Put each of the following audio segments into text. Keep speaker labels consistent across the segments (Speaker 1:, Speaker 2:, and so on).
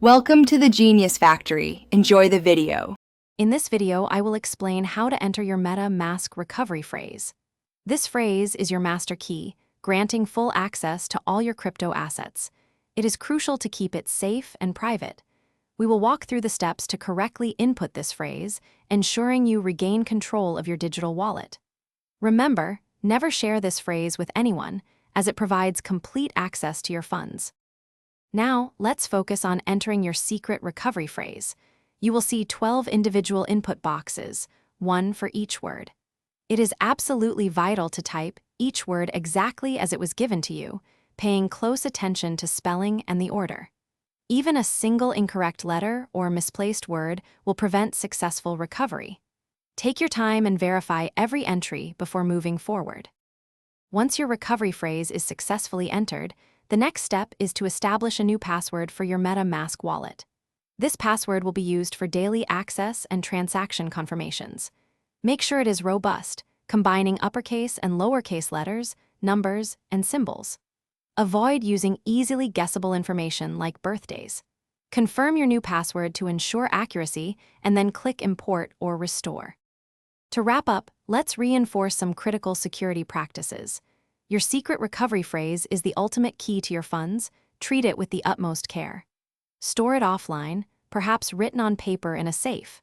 Speaker 1: Welcome to the Genius Factory. Enjoy the video.
Speaker 2: In this video, I will explain how to enter your MetaMask recovery phrase. This phrase is your master key, granting full access to all your crypto assets. It is crucial to keep it safe and private. We will walk through the steps to correctly input this phrase, ensuring you regain control of your digital wallet. Remember, never share this phrase with anyone, as it provides complete access to your funds. Now, let's focus on entering your secret recovery phrase. You will see 12 individual input boxes, one for each word. It is absolutely vital to type each word exactly as it was given to you, paying close attention to spelling and the order. Even a single incorrect letter or misplaced word will prevent successful recovery. Take your time and verify every entry before moving forward. Once your recovery phrase is successfully entered, the next step is to establish a new password for your MetaMask wallet. This password will be used for daily access and transaction confirmations. Make sure it is robust, combining uppercase and lowercase letters, numbers, and symbols. Avoid using easily guessable information like birthdays. Confirm your new password to ensure accuracy and then click Import or Restore. To wrap up, let's reinforce some critical security practices. Your secret recovery phrase is the ultimate key to your funds. Treat it with the utmost care. Store it offline, perhaps written on paper in a safe.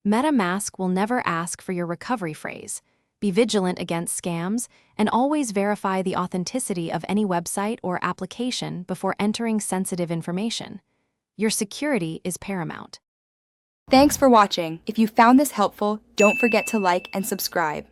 Speaker 2: MetaMask will never ask for your recovery phrase. Be vigilant against scams and always verify the authenticity of any website or application before entering sensitive information. Your security is paramount.
Speaker 1: Thanks for watching. If you found this helpful, don't forget to like and subscribe.